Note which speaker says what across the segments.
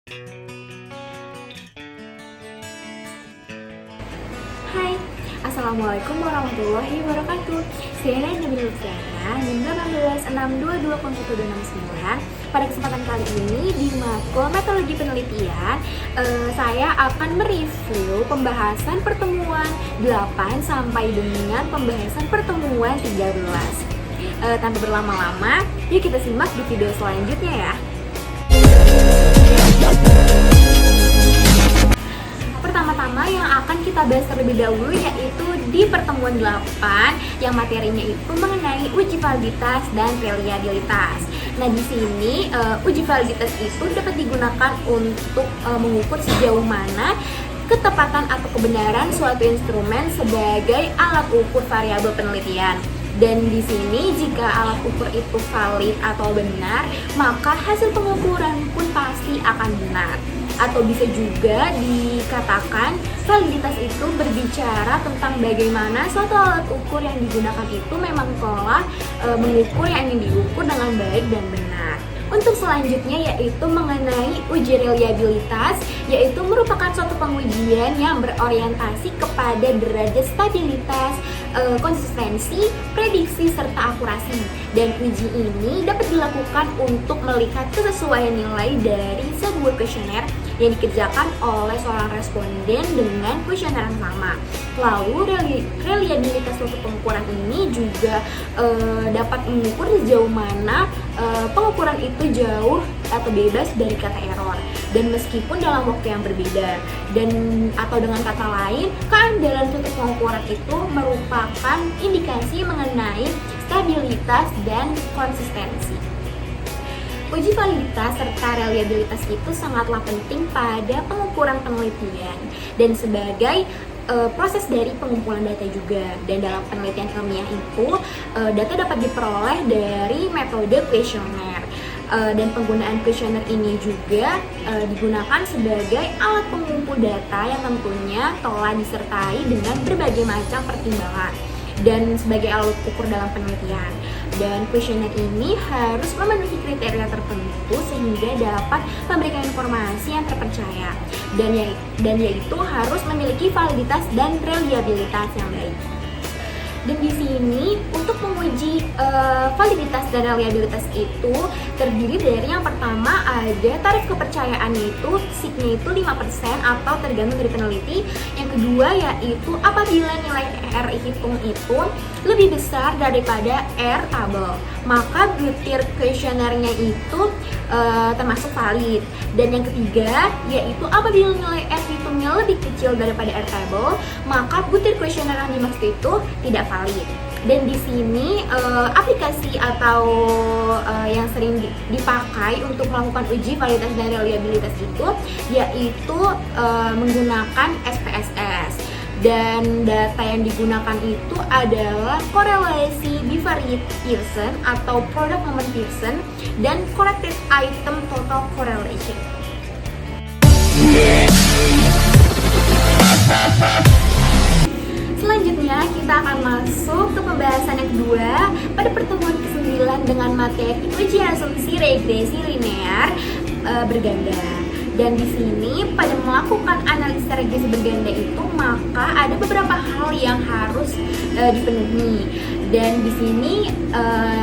Speaker 1: Hai, Assalamualaikum warahmatullahi wabarakatuh. Saya Nabil Lutfiana, NIM 18622129. Pada kesempatan kali ini di matkul metodologi penelitian, saya akan mereview pembahasan pertemuan 8 sampai dengan pembahasan pertemuan 13. Tanpa berlama-lama, yuk kita simak di video selanjutnya ya. Pertama-tama yang akan kita bahas terlebih dahulu yaitu di pertemuan 8 yang materinya itu mengenai uji validitas dan reliabilitas. Nah, di sini uji validitas itu dapat digunakan untuk mengukur sejauh mana ketepatan atau kebenaran suatu instrumen sebagai alat ukur variabel penelitian. Dan di sini jika alat ukur itu valid atau benar, maka hasil pengukuran pun pasti akan benar. Atau bisa juga dikatakan validitas itu berbicara tentang bagaimana suatu alat ukur yang digunakan itu memang telah mengukur yang ingin diukur dengan baik dan benar. Untuk selanjutnya yaitu mengenai uji reliabilitas, yaitu merupakan suatu pengujian yang berorientasi kepada derajat stabilitas, konsistensi, prediksi, serta akurasi. Dan uji ini dapat dilakukan untuk melihat kesesuaian nilai dari sebuah kuesioner yang dikerjakan oleh seorang responden dengan kuesioner yang sama. Lalu reliabilitas suatu pengukuran ini juga dapat mengukur sejauh mana pengukuran itu jauh atau bebas dari kata error, dan meskipun dalam waktu yang berbeda, dan atau dengan kata lain, keandalan suatu pengukuran itu merupakan indikasi mengenai stabilitas dan konsistensi. Uji validitas serta reliabilitas itu sangatlah penting pada pengukuran penelitian dan sebagai proses dari pengumpulan data juga. Dan dalam penelitian ilmiah itu, data dapat diperoleh dari metode kuesioner. Dan penggunaan kuesioner ini juga digunakan sebagai alat pengumpul data yang tentunya telah disertai dengan berbagai macam pertimbangan dan sebagai alat ukur dalam penelitian. Dan kuesioner ini harus memenuhi kriteria tertentu sehingga dapat memberikan informasi yang terpercaya, dan yaitu harus memiliki validitas dan reliabilitas yang baik. Dan di sini untuk menguji validitas dan reliabilitas itu terdiri dari yang pertama ada taraf kepercayaannya itu SIG-nya itu 5% atau tergantung dari peneliti. Yang kedua yaitu apabila nilai R hitung itu lebih besar daripada R tabel, maka butir kuesionernya itu termasuk valid. Dan yang ketiga yaitu apabila nilai R hitungnya lebih kecil daripada R tabel, maka butir kuesioner yang dimaksud itu tidak valid. Dan di sini aplikasi atau yang sering dipakai untuk melakukan uji validitas dan reliabilitas itu yaitu menggunakan SPSS. Dan data yang digunakan itu adalah korelasi bivariate Pearson atau product moment Pearson dan corrected item total correlation. Selanjutnya kita akan masuk ke pembahasan yang kedua pada pertemuan ke-9 dengan materi uji asumsi regresi linear berganda. Dan di sini pada melakukan analisis regresi berganda itu maka ada beberapa hal yang harus dipenuhi. Dan di sini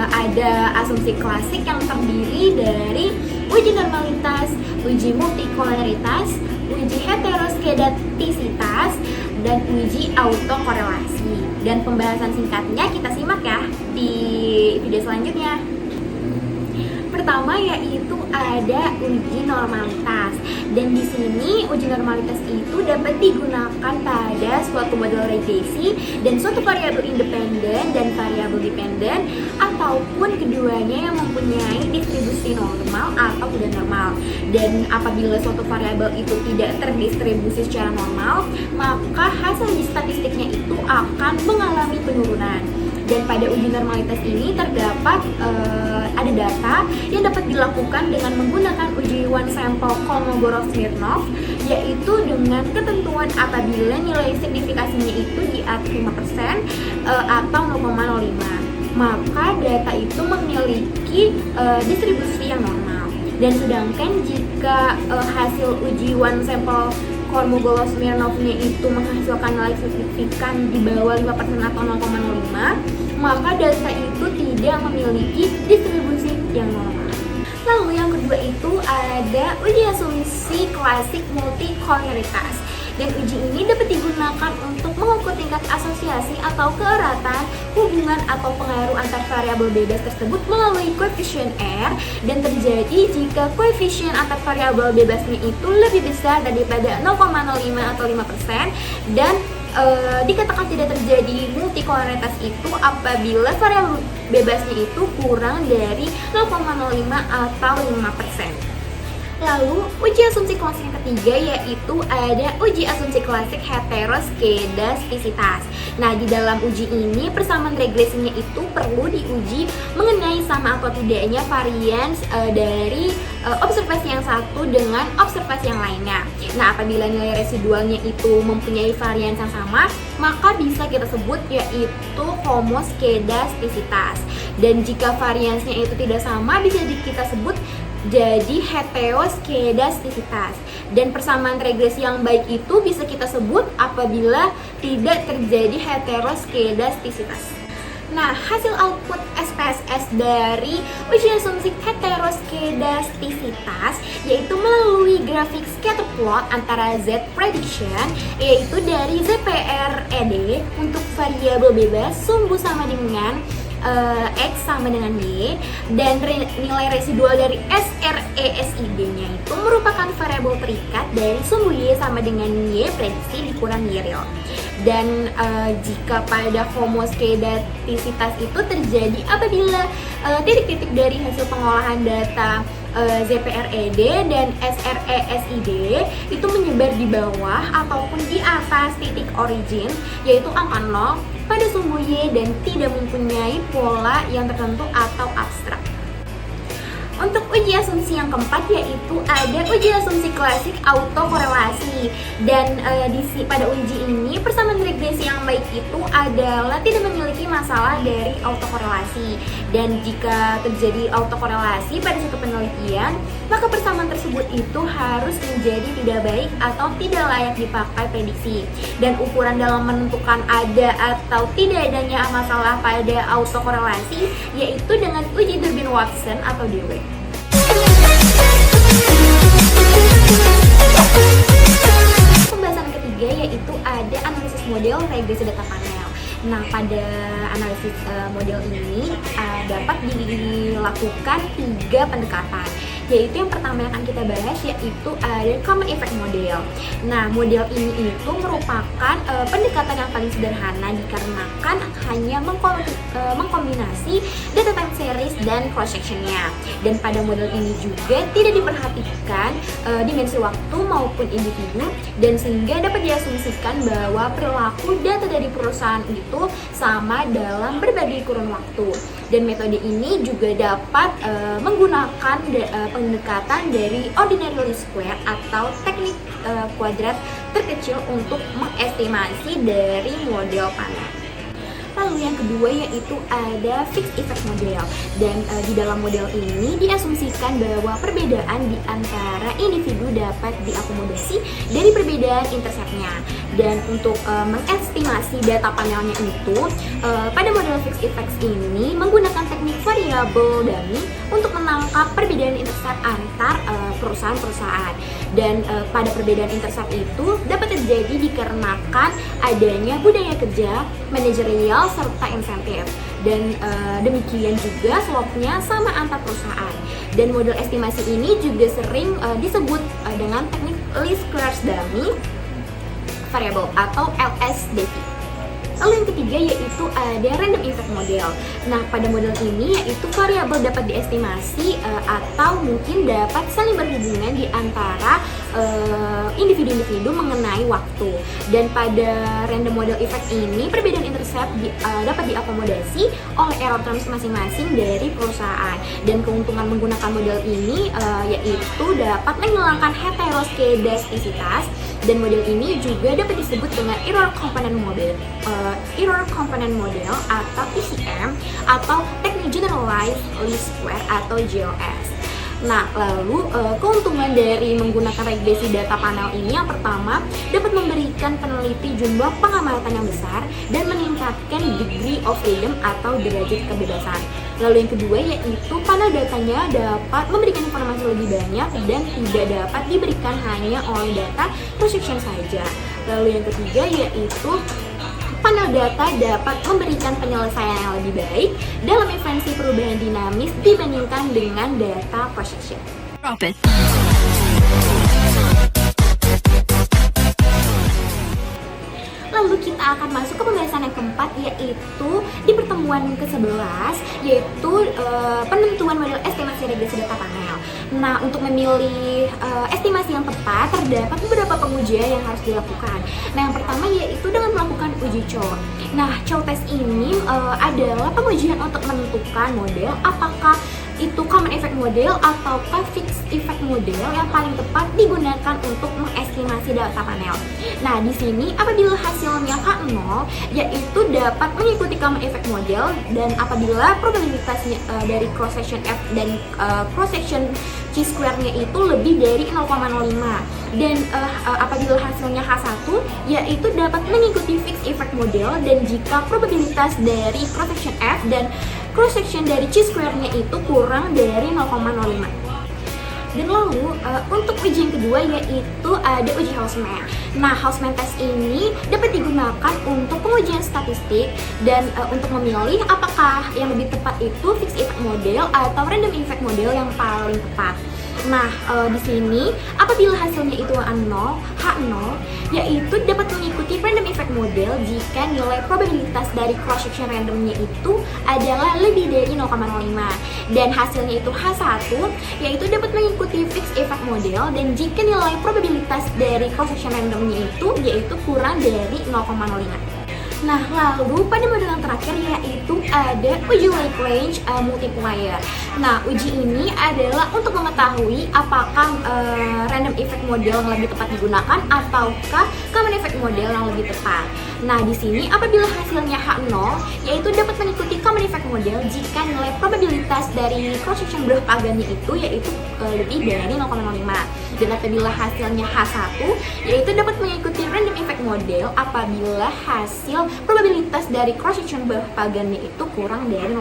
Speaker 1: ada asumsi klasik yang terdiri dari uji normalitas, uji multikolaritas, uji heteroskedastisitas, dan uji autokorelasi. Dan pembahasan singkatnya kita simak ya di video selanjutnya. Pertama yaitu ada uji normalitas. Dan di sini uji normalitas itu dapat digunakan pada suatu model regresi dan suatu variabel independen dan variabel dependen ataupun keduanya yang mempunyai distribusi normal atau tidak normal. Dan apabila suatu variabel itu tidak terdistribusi secara normal, maka hasil statistiknya itu akan mengalami penurunan. Dan pada uji normalitas ini terdapat ada data yang dapat dilakukan dengan menggunakan uji one sample Kolmogorov-Smirnov, yaitu dengan ketentuan apabila nilai signifikasinya itu di atas 5% atau 0,05, maka data itu memiliki distribusi yang normal. Dan sedangkan jika hasil uji one sample Kolmogorov-Smirnovnya itu menghasilkan nilai signifikan di bawah 5% atau 0,05, maka data itu tidak memiliki distribusi yang normal. Lalu yang kedua itu ada uji asumsi klasik multikoleritas. Dan uji ini dapat digunakan untuk mengukur tingkat asosiasi atau keeratan, hubungan atau pengaruh antar variabel bebas tersebut melalui koefisien R, dan terjadi jika koefisien antar variabel bebasnya itu lebih besar daripada 0,05 atau 5%, dan dikatakan tidak terjadi multikoleritas itu apabila variabel bebasnya itu kurang dari 0,05 atau 5%. Lalu, uji asumsi klasik yang ketiga yaitu ada uji asumsi klasik heteroskedastisitas. Nah, di dalam uji ini persamaan regresinya itu perlu diuji mengenai sama atau tidaknya varians dari observasi yang satu dengan observasi yang lainnya. Nah, apabila nilai residualnya itu mempunyai varians yang sama, maka bisa kita sebut yaitu homoskedastisitas. Dan jika variansnya itu tidak sama, bisa kita sebut jadi heteroskedastisitas. Dan persamaan regresi yang baik itu bisa kita sebut apabila tidak terjadi heteroskedastisitas. Nah, hasil output SPSS dari uji asumsi heteroskedastisitas yaitu melalui grafik scatter plot antara Z prediction yaitu dari ZPRED untuk variabel bebas sumbu sama dengan X sama dengan Y, dan nilai residual dari SRESID-nya itu merupakan variabel terikat dari sumbu Y sama dengan Y prediksi dikurang Y real. Dan jika pada homoskedastisitas itu terjadi apabila titik-titik dari hasil pengolahan data ZPRED dan SRESID itu menyebar di bawah ataupun di atas titik origin yaitu angka 0 pada sumbu Y dan tidak mempunyai pola yang tertentu atau abstrak. Untuk uji asumsi yang keempat yaitu ada uji asumsi klasik autokorelasi. Dan pada uji ini persamaan regresi yang baik itu adalah tidak memiliki masalah dari autokorelasi. Dan jika terjadi autokorelasi pada suatu penelitian, maka persamaan tersebut itu harus menjadi tidak baik atau tidak layak dipakai prediksi. Dan ukuran dalam menentukan ada atau tidak adanya masalah pada autokorelasi yaitu dengan uji Durbin-Watson atau DW. Pembahasan ketiga yaitu ada analisis model regresi data panel. Nah, pada analisis model ini dapat dilakukan 3 pendekatan. Yaitu yang pertama yang akan kita bahas yaitu ada common effect model. Nah, model ini itu merupakan pendekatan yang paling sederhana dikarenakan hanya mengkombinasi data time series dan cross sectionnya. Dan pada model ini juga tidak diperhatikan dimensi waktu maupun individu, dan sehingga dapat diasumsikan bahwa perilaku data dari perusahaan itu sama dalam berbagai kurun waktu. Dan metode ini juga dapat menggunakan pendekatan dari ordinary least square atau teknik kuadrat terkecil untuk mengestimasi dari model panel. Lalu yang kedua yaitu ada fixed effect model. Dan di dalam model ini diasumsikan bahwa perbedaan di antara individu dapat diakomodasi dari perbedaan interceptnya. Dan untuk mengestimasi data panelnya itu pada model fixed effects ini menggunakan teknik variabel dummy untuk menangkap perbedaan intercept antar perusahaan-perusahaan. Dan pada perbedaan intercept itu dapat terjadi dikarenakan adanya budaya kerja, manajerial, serta insentif. Dan demikian juga slope-nya sama antar perusahaan. Dan model estimasi ini juga sering disebut dengan teknik least squares dummy variable atau LSDV. Lalu yang ketiga yaitu ada random effect model. Nah, pada model ini yaitu variabel dapat diestimasi atau mungkin dapat saling berhubungan di antara individu-individu mengenai waktu. Dan pada random model effect ini perbedaan intercept dapat diakomodasi oleh error terms masing-masing dari perusahaan. Dan keuntungan menggunakan model ini yaitu dapat menghilangkan heteroskedastisitas. Dan model ini juga dapat disebut dengan error component model atau ECM atau teknik generalized least square atau GLS. Nah, lalu keuntungan dari menggunakan regresi data panel ini yang pertama dapat memberikan peneliti jumlah pengamatan yang besar dan meningkatkan degree of freedom atau derajat kebebasan. Lalu yang kedua yaitu panel datanya dapat memberikan informasi lebih banyak dan tidak dapat diberikan hanya oleh data cross-section saja. Lalu yang ketiga yaitu panel data dapat memberikan penyelesaian yang lebih baik dalam evaluasi perubahan dinamis dibandingkan dengan data cross-section. Lalu kita akan masuk ke pembahasan yang keempat, yaitu di pertemuan ke-11, yaitu penentuan model estimasi regresi data panel. Nah, untuk memilih estimasi yang tepat, terdapat beberapa pengujian yang harus dilakukan. Nah, yang pertama yaitu dengan melakukan uji Chow. Nah, Chow test ini adalah pengujian untuk menentukan model apakah itu common effect model ataukah fixed effect model yang paling tepat digunakan untuk mengestimasi data panel. Nah, di sini apabila hasilnya H0 yaitu dapat mengikuti common effect model, dan apabila probabilitasnya dari cross section F dan cross section chi-square-nya itu lebih dari 0,05, dan apabila hasilnya H1 yaitu dapat mengikuti fixed effect model, dan jika probabilitas dari cross section F dan cross section dari chi-square-nya itu kurang dari 0,05. Dan lalu untuk uji yang kedua yaitu ada uji Hausman. Nah, Hausman test ini dapat digunakan untuk pengujian statistik dan untuk memilih apakah yang lebih tepat itu fixed effect model atau random effect model yang paling tepat. Nah, di sini apabila hasilnya itu H0, yaitu dapat mengikuti random effect model jika nilai probabilitas dari cross section randomnya itu adalah lebih dari 0,05, dan hasilnya itu H1, yaitu dapat mengikuti fixed effect model, dan jika nilai probabilitas dari cross section randomnya itu yaitu kurang dari 0,05. Nah, lalu pada model yang terakhir yaitu ada uji Lagrange multiplier. Nah, uji ini adalah untuk mengetahui apakah random effect model yang lebih tepat digunakan ataukah common effect model yang lebih tepat. Nah, di sini apabila hasilnya H0 yaitu dapat mengikuti common effect model jika nilai probabilitas dari cross section belah pagannya itu yaitu lebih dari 0,05. Dan apabila hasilnya H1 yaitu dapat mengikuti random effect model apabila hasil probabilitas dari cross section belah pagannya itu kurang dari 0,05.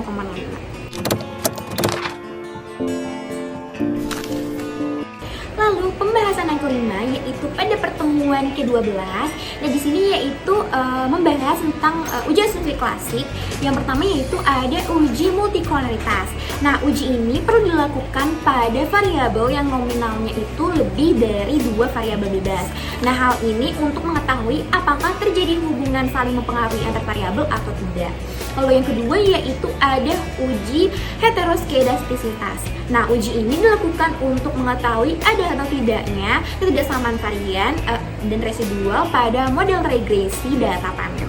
Speaker 1: Lalu pembahasan yang kelima yaitu pada pertemuan ke-12. Nah, di sini yaitu membahas tentang uji asumsi klasik. Yang pertama yaitu ada uji multikolonialitas. Nah, uji ini perlu dilakukan pada variabel yang nominalnya itu lebih dari 2 variabel bebas. Nah, hal ini untuk mengetahui apakah terjadi hubungan saling mempengaruhi antar variabel atau tidak. Lalu yang kedua yaitu ada uji heteroskedastisitas. Nah, uji ini dilakukan untuk mengetahui ada atau tidaknya ketidaksamaan varian dan residual pada model regresi data panel.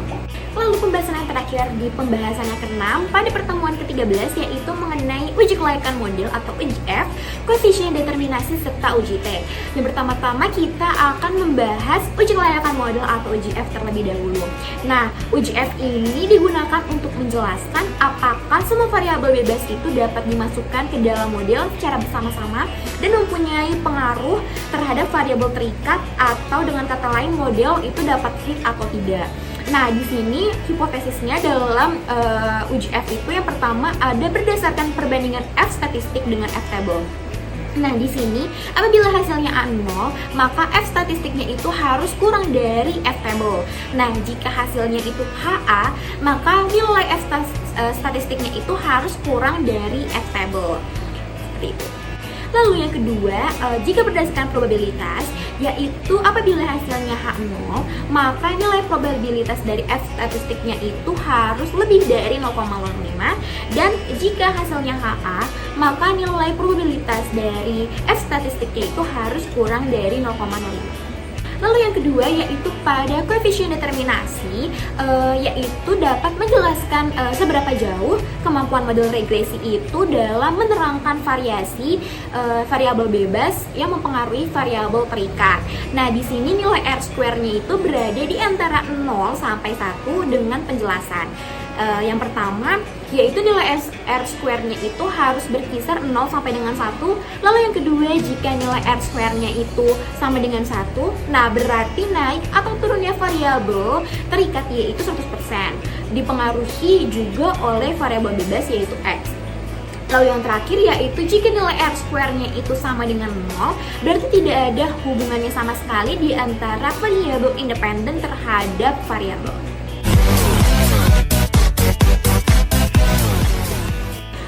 Speaker 1: Lalu pembahasan yang terakhir di pembahasan yang ke-6 pada pertemuan ke-13 yaitu mengenai uji kelayakan model atau uji F, koefisien determinasi serta uji T. Dan pertama-tama kita akan membahas uji kelayakan model atau uji F terlebih dahulu. Nah, uji F ini digunakan untuk menjelaskan apakah semua variabel bebas itu dapat dimasukkan ke dalam model secara bersama-sama dan mempunyai pengaruh terhadap variabel terikat, atau dengan kata lain model itu dapat fit atau tidak. Nah, di sini hipotesisnya dalam uji F itu yang pertama ada berdasarkan perbandingan F statistik dengan F table. Nah, di sini apabila hasilnya A0, maka F statistiknya itu harus kurang dari F table. Nah, jika hasilnya itu HA, maka nilai F statistiknya itu harus kurang dari F table. Seperti itu. Lalu yang kedua, jika berdasarkan probabilitas, yaitu apabila hasilnya H0, maka nilai probabilitas dari F statistiknya itu harus lebih dari 0,05, dan jika hasilnya HA, maka nilai probabilitas dari F statistiknya itu harus kurang dari 0,05. Lalu yang kedua yaitu pada koefisien determinasi, yaitu dapat menjelaskan seberapa jauh kemampuan model regresi itu dalam menerangkan variasi variabel bebas yang mempengaruhi variabel terikat. Nah, di sini nilai R square-nya itu berada di antara 0 sampai 1 dengan penjelasan. Yang pertama yaitu nilai R square-nya itu harus berkisar 0 sampai dengan 1. Lalu yang kedua, jika nilai R square-nya itu sama dengan 1, nah berarti naik atau turunnya variabel terikat yaitu 100%. Dipengaruhi juga oleh variabel bebas yaitu X. Lalu yang terakhir yaitu jika nilai R square-nya itu sama dengan 0, berarti tidak ada hubungannya sama sekali di antara variabel independen terhadap variabel.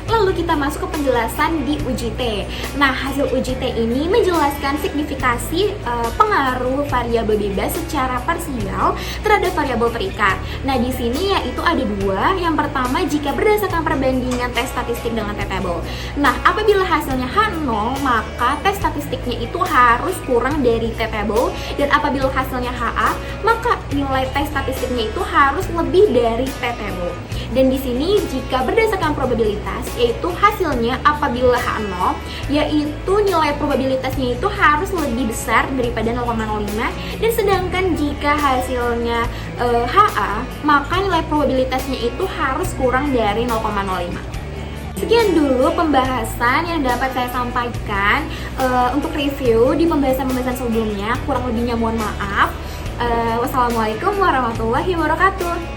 Speaker 1: Lalu kita masuk ke penjelasan di UJT. Nah, hasil UJT ini menjelaskan signifikasi pengaruh variabel bebas secara parsial terhadap variabel terikat. Nah, di sini yaitu ada dua. Yang pertama, jika berdasarkan perbandingan tes statistik dengan t-table. Nah, apabila hasilnya H0, maka tes statistiknya itu harus kurang dari t-table, dan apabila hasilnya HA, maka nilai tes statistiknya itu harus lebih dari t-table. Dan di sini jika berdasarkan probabilitas, yaitu hasilnya apabila H0, yaitu nilai probabilitasnya itu harus lebih besar daripada 0,05, dan sedangkan jika hasilnya HA, maka nilai probabilitasnya itu harus kurang dari 0,05. Sekian dulu pembahasan yang dapat saya sampaikan. Untuk review di pembahasan-pembahasan sebelumnya, kurang lebihnya mohon maaf. Wassalamualaikum warahmatullahi wabarakatuh.